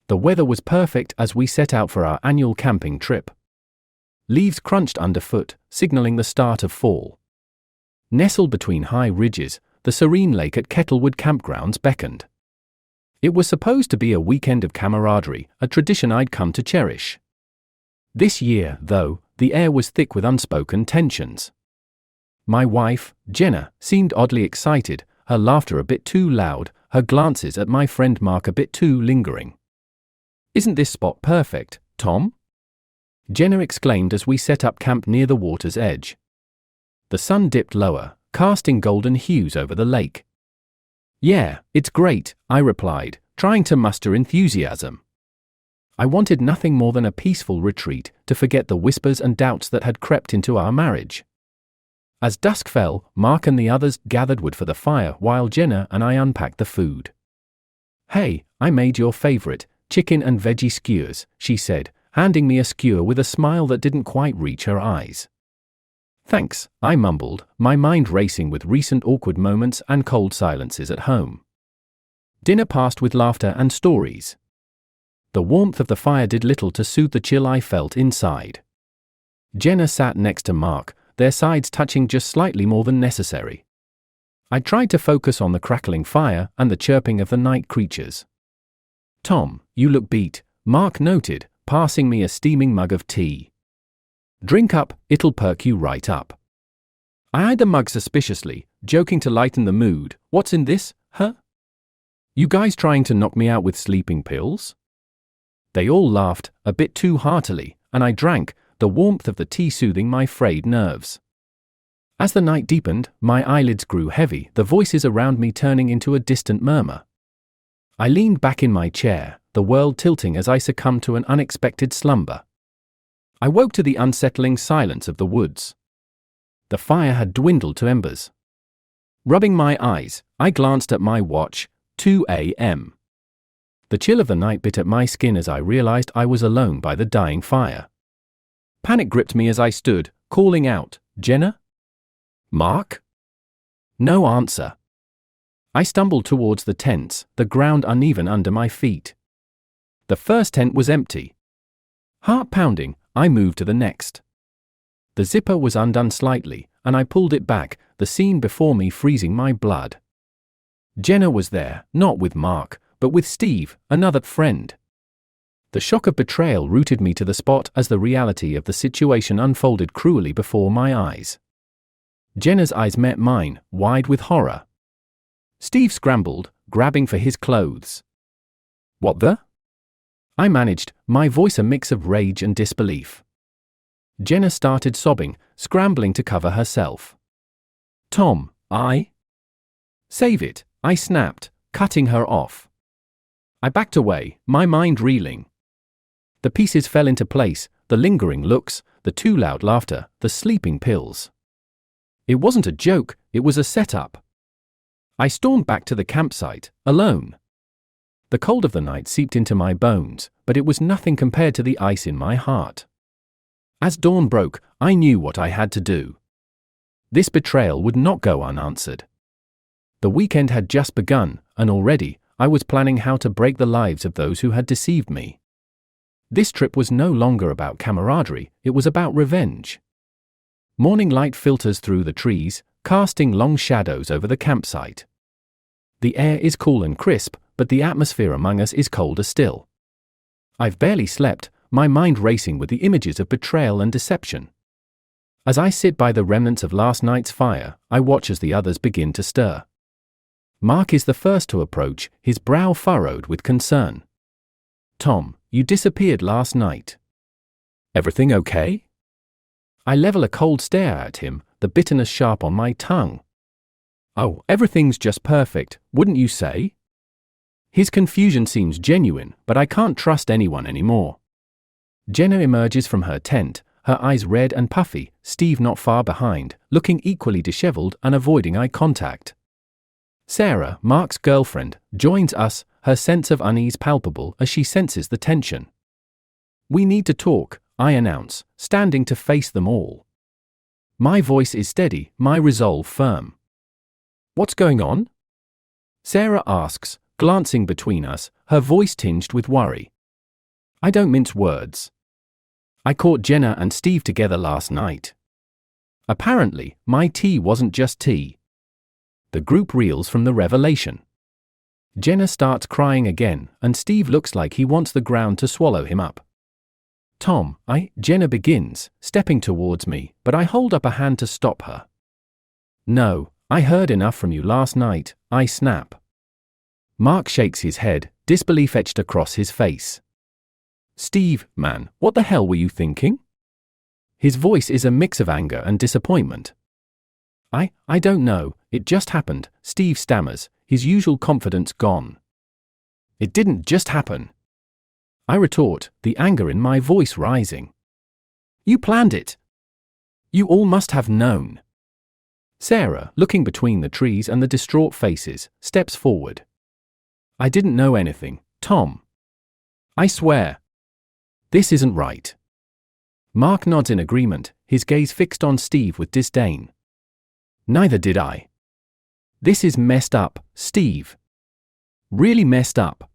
The weather was perfect as we set out for our annual camping trip. Leaves crunched underfoot, signaling the start of fall. Nestled between high ridges, the serene lake at Kettlewood campgrounds beckoned. It was supposed to be a weekend of camaraderie, a tradition I'd come to cherish. This year, though, the air was thick with unspoken tensions. My wife, Jenna, seemed oddly excited, her laughter a bit too loud, her glances at my friend Mark a bit too lingering. "Isn't this spot perfect, Tom?" Jenna exclaimed as we set up camp near the water's edge. The sun dipped lower, casting golden hues over the lake. "Yeah, it's great," I replied, trying to muster enthusiasm. I wanted nothing more than a peaceful retreat to forget the whispers and doubts that had crept into our marriage. As dusk fell, Mark and the others gathered wood for the fire while Jenna and I unpacked the food. "Hey, I made your favorite, chicken and veggie skewers," she said, handing me a skewer with a smile that didn't quite reach her eyes. "Thanks," I mumbled, my mind racing with recent awkward moments and cold silences at home. Dinner passed with laughter and stories. The warmth of the fire did little to soothe the chill I felt inside. Jenna sat next to Mark, their sides touching just slightly more than necessary. I tried to focus on the crackling fire and the chirping of the night creatures. "Tom, you look beat," Mark noted, passing me a steaming mug of tea. "Drink up, it'll perk you right up." I eyed the mug suspiciously, joking to lighten the mood. "What's in this, huh? You guys trying to knock me out with sleeping pills?" They all laughed, a bit too heartily, and I drank, the warmth of the tea soothing my frayed nerves. As the night deepened, my eyelids grew heavy, the voices around me turning into a distant murmur. I leaned back in my chair, the world tilting as I succumbed to an unexpected slumber. I woke to the unsettling silence of the woods. The fire had dwindled to embers. Rubbing my eyes, I glanced at my watch, 2 a.m. The chill of the night bit at my skin as I realized I was alone by the dying fire. Panic gripped me as I stood, calling out, "Jenna? Mark?" No answer. I stumbled towards the tents, the ground uneven under my feet. The first tent was empty. Heart pounding, I moved to the next. The zipper was undone slightly, and I pulled it back, the scene before me freezing my blood. Jenna was there, not with Mark, but with Steve, another friend. The shock of betrayal rooted me to the spot as the reality of the situation unfolded cruelly before my eyes. Jenna's eyes met mine, wide with horror. Steve scrambled, grabbing for his clothes. "What the?" I managed, my voice a mix of rage and disbelief. Jenna started sobbing, scrambling to cover herself. "Tom, Save it," I snapped, cutting her off. I backed away, my mind reeling. The pieces fell into place, the lingering looks, the too loud laughter, the sleeping pills. It wasn't a joke, it was a setup. I stormed back to the campsite, alone. The cold of the night seeped into my bones, but it was nothing compared to the ice in my heart. As dawn broke, I knew what I had to do. This betrayal would not go unanswered. The weekend had just begun, and already, I was planning how to break the lives of those who had deceived me. This trip was no longer about camaraderie, it was about revenge. Morning light filters through the trees, casting long shadows over the campsite. The air is cool and crisp, but the atmosphere among us is colder still. I've barely slept, my mind racing with the images of betrayal and deception. As I sit by the remnants of last night's fire, I watch as the others begin to stir. Mark is the first to approach, his brow furrowed with concern. "Tom, you disappeared last night. Everything okay?" I level a cold stare at him, the bitterness sharp on my tongue. "Oh, everything's just perfect, wouldn't you say?" His confusion seems genuine, but I can't trust anyone anymore. Jenna emerges from her tent, her eyes red and puffy, Steve not far behind, looking equally disheveled and avoiding eye contact. Sarah, Mark's girlfriend, joins us, her sense of unease palpable as she senses the tension. "We need to talk," I announce, standing to face them all. My voice is steady, my resolve firm. "What's going on?" Sarah asks, glancing between us, her voice tinged with worry. I don't mince words. I caught Jenna and Steve together last night. Apparently, my tea wasn't just tea. The group reels from the revelation. Jenna starts crying again, and Steve looks like he wants the ground to swallow him up. Tom, Jenna begins, stepping towards me, but I hold up a hand to stop her. No, I heard enough from you last night, I snap. Mark shakes his head, disbelief etched across his face. Steve, man, what the hell were you thinking? His voice is a mix of anger and disappointment. I don't know, it just happened, Steve stammers, his usual confidence gone. It didn't just happen. I retort, the anger in my voice rising. You planned it. You all must have known. Sarah, looking between the trees and the distraught faces, steps forward. I didn't know anything, Tom. I swear. This isn't right. Mark nods in agreement, his gaze fixed on Steve with disdain. Neither did I. This is messed up, Steve. Really messed up.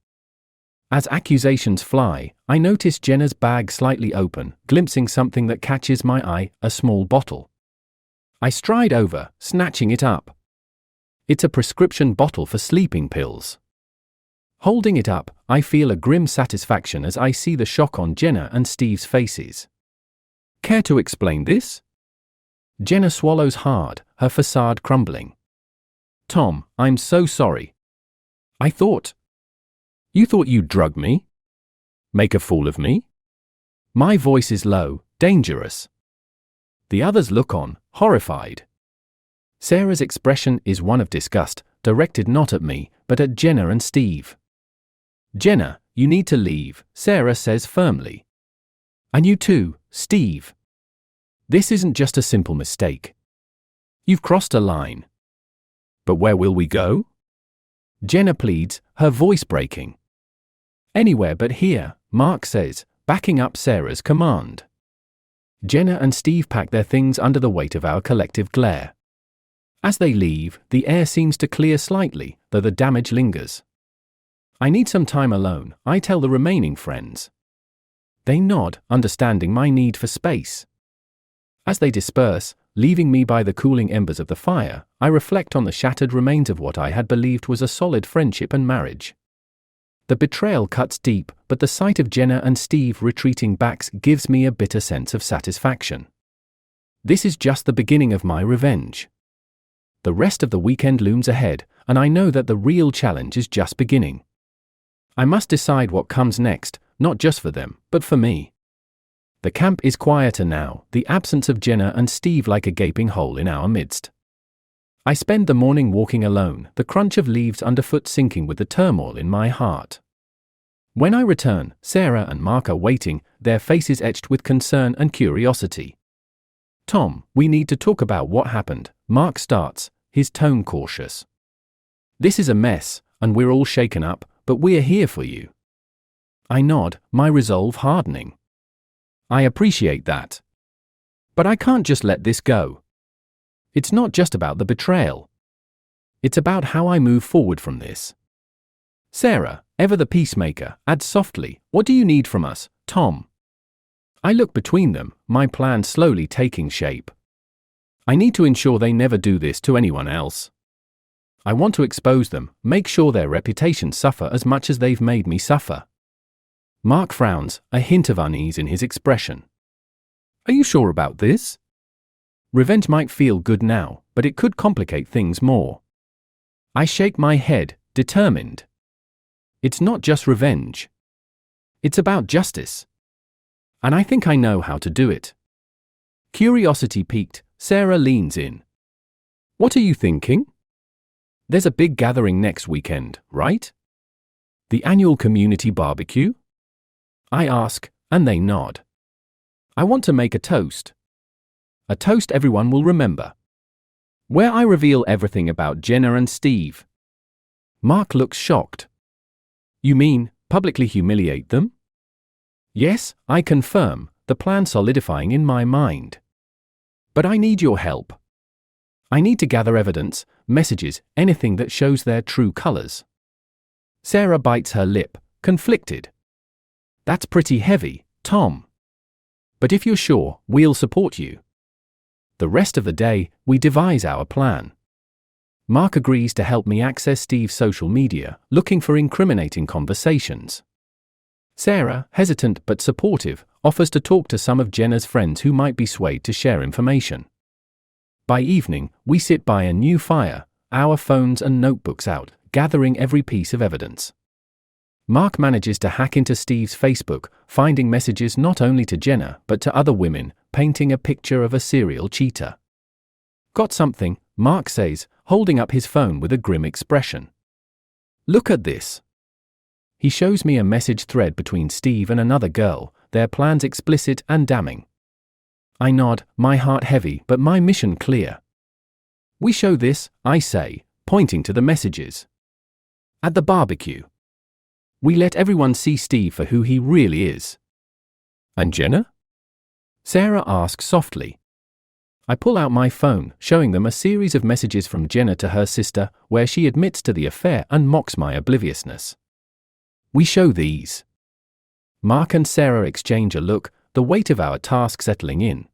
As accusations fly, I notice Jenna's bag slightly open, glimpsing something that catches my eye, a small bottle. I stride over, snatching it up. It's a prescription bottle for sleeping pills. Holding it up, I feel a grim satisfaction as I see the shock on Jenna and Steve's faces. Care to explain this? Jenna swallows hard, her facade crumbling. Tom, I'm so sorry. I thought. You thought you'd drug me? Make a fool of me? My voice is low, dangerous. The others look on, horrified. Sarah's expression is one of disgust, directed not at me, but at Jenna and Steve. Jenna, you need to leave, Sarah says firmly. And you too, Steve. This isn't just a simple mistake. You've crossed a line. But where will we go? Jenna pleads, her voice breaking. Anywhere but here, Mark says, backing up Sarah's command. Jenna and Steve pack their things under the weight of our collective glare. As they leave, the air seems to clear slightly, though the damage lingers. I need some time alone, I tell the remaining friends. They nod, understanding my need for space. As they disperse, leaving me by the cooling embers of the fire, I reflect on the shattered remains of what I had believed was a solid friendship and marriage. The betrayal cuts deep, but the sight of Jenna and Steve retreating backs gives me a bitter sense of satisfaction. This is just the beginning of my revenge. The rest of the weekend looms ahead, and I know that the real challenge is just beginning. I must decide what comes next, not just for them, but for me. The camp is quieter now, the absence of Jenna and Steve like a gaping hole in our midst. I spend the morning walking alone, the crunch of leaves underfoot sinking with the turmoil in my heart. When I return, Sarah and Mark are waiting, their faces etched with concern and curiosity. Tom, we need to talk about what happened, Mark starts, his tone cautious. This is a mess, and we're all shaken up, but we're here for you. I nod, my resolve hardening. I appreciate that. But I can't just let this go. It's not just about the betrayal. It's about how I move forward from this. Sarah, ever the peacemaker, adds softly, what do you need from us, Tom? I look between them, my plan slowly taking shape. I need to ensure they never do this to anyone else. I want to expose them, make sure their reputations suffer as much as they've made me suffer. Mark frowns, a hint of unease in his expression. Are you sure about this? Revenge might feel good now, but it could complicate things more. I shake my head, determined. It's not just revenge. It's about justice. And I think I know how to do it. Curiosity piqued, Sarah leans in. What are you thinking? There's a big gathering next weekend, right? The annual community barbecue? I ask, and they nod. I want to make a toast. A toast everyone will remember. Where I reveal everything about Jenna and Steve. Mark looks shocked. You mean, publicly humiliate them? Yes, I confirm, the plan solidifying in my mind. But I need your help. I need to gather evidence, messages, anything that shows their true colors. Sarah bites her lip, conflicted. That's pretty heavy, Tom. But if you're sure, we'll support you. The rest of the day, we devise our plan. Mark agrees to help me access Steve's social media, looking for incriminating conversations. Sarah, hesitant but supportive, offers to talk to some of Jenna's friends who might be swayed to share information. By evening, we sit by a new fire, our phones and notebooks out, gathering every piece of evidence. Mark manages to hack into Steve's Facebook, finding messages not only to Jenna but to other women, painting a picture of a serial cheater. Got something, Mark says, holding up his phone with a grim expression. Look at this. He shows me a message thread between Steve and another girl, their plans explicit and damning. I nod, my heart heavy but my mission clear. We show this, I say, pointing to the messages. At the barbecue. We let everyone see Steve for who he really is. And Jenna? Sarah asks softly. I pull out my phone, showing them a series of messages from Jenna to her sister, where she admits to the affair and mocks my obliviousness. We show these. Mark and Sarah exchange a look, the weight of our task settling in.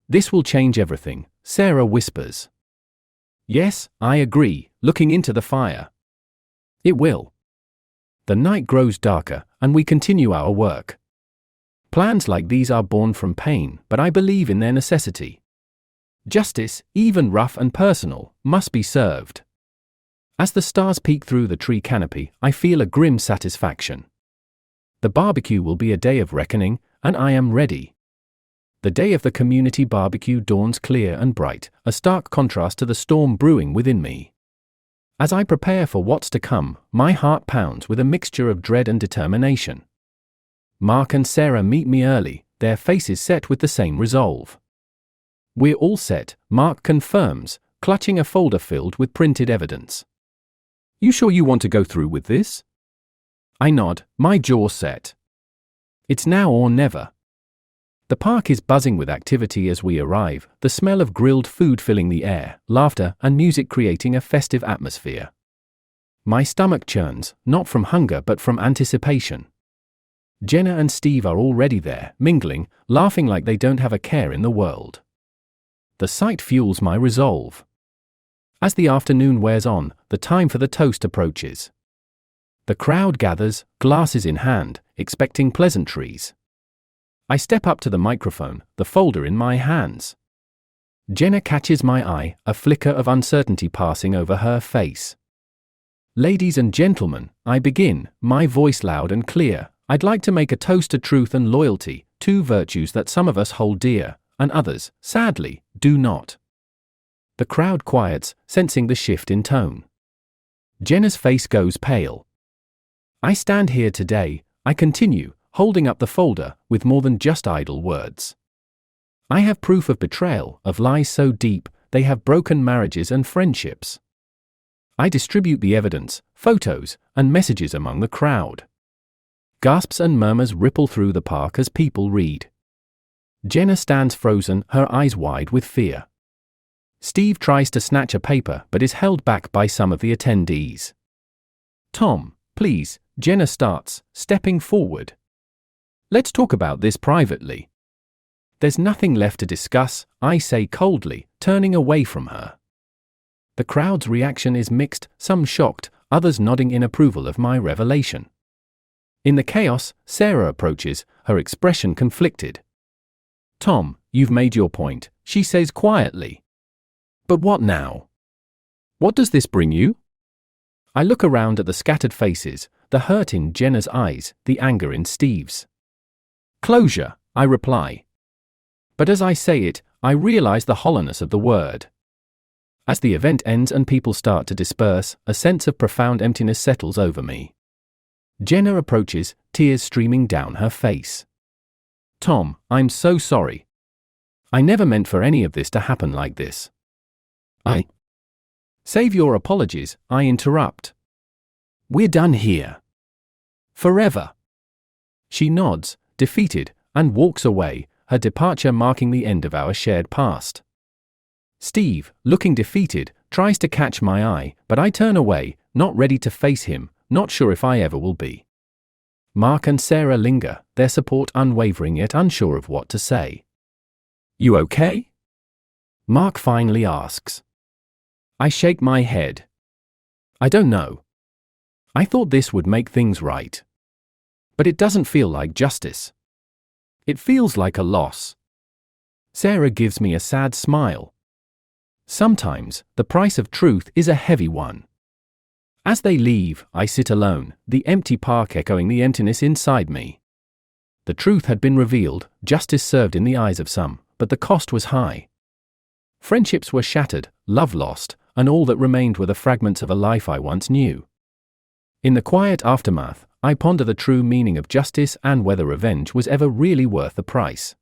This will change everything, Sarah whispers. Yes, I agree, looking into the fire. It will. The night grows darker, and we continue our work. Plans like these are born from pain, but I believe in their necessity. Justice, even rough and personal, must be served. As the stars peek through the tree canopy, I feel a grim satisfaction. The barbecue will be a day of reckoning, and I am ready. The day of the community barbecue dawns clear and bright, a stark contrast to the storm brewing within me. As I prepare for what's to come, my heart pounds with a mixture of dread and determination. Mark and Sarah meet me early, their faces set with the same resolve. We're all set, Mark confirms, clutching a folder filled with printed evidence. You sure you want to go through with this? I nod, my jaw set. It's now or never. The park is buzzing with activity as we arrive, the smell of grilled food filling the air, laughter and music creating a festive atmosphere. My stomach churns, not from hunger but from anticipation. Jenna and Steve are already there, mingling, laughing like they don't have a care in the world. The sight fuels my resolve. As the afternoon wears on, the time for the toast approaches. The crowd gathers, glasses in hand, expecting pleasantries. I step up to the microphone, the folder in my hands. Jenna catches my eye, a flicker of uncertainty passing over her face. Ladies and gentlemen, I begin, my voice loud and clear. I'd like to make a toast to truth and loyalty, two virtues that some of us hold dear, and others, sadly, do not. The crowd quiets, sensing the shift in tone. Jenna's face goes pale. I stand here today, I continue, holding up the folder, with more than just idle words. I have proof of betrayal, of lies so deep, they have broken marriages and friendships. I distribute the evidence, photos, and messages among the crowd. Gasps and murmurs ripple through the park as people read. Jenna stands frozen, her eyes wide with fear. Steve tries to snatch a paper but is held back by some of the attendees. Tom, please, Jenna starts, stepping forward. Let's talk about this privately. There's nothing left to discuss, I say coldly, turning away from her. The crowd's reaction is mixed, some shocked, others nodding in approval of my revelation. In the chaos, Sarah approaches, her expression conflicted. Tom, you've made your point, she says quietly. But what now? What does this bring you? I look around at the scattered faces, the hurt in Jenna's eyes, the anger in Steve's. Closure, I reply. But as I say it, I realize the hollowness of the word. As the event ends and people start to disperse, a sense of profound emptiness settles over me. Jenna approaches, tears streaming down her face. Tom, I'm so sorry. I never meant for any of this to happen like this. Save your apologies, I interrupt. We're done here. Forever. She nods, defeated, and walks away, her departure marking the end of our shared past. Steve, looking defeated, tries to catch my eye, but I turn away, not ready to face him, not sure if I ever will be. Mark and Sarah linger, their support unwavering yet unsure of what to say. "You okay?" Mark finally asks. I shake my head. "I don't know. I thought this would make things right. But it doesn't feel like justice. It feels like a loss." Sarah gives me a sad smile. Sometimes, the price of truth is a heavy one. As they leave, I sit alone, the empty park echoing the emptiness inside me. The truth had been revealed, justice served in the eyes of some, but the cost was high. Friendships were shattered, love lost, and all that remained were the fragments of a life I once knew. In the quiet aftermath, I ponder the true meaning of justice and whether revenge was ever really worth the price.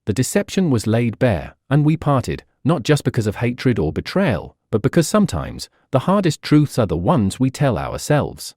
The deception was laid bare, and we parted, not just because of hatred or betrayal, but because sometimes, the hardest truths are the ones we tell ourselves.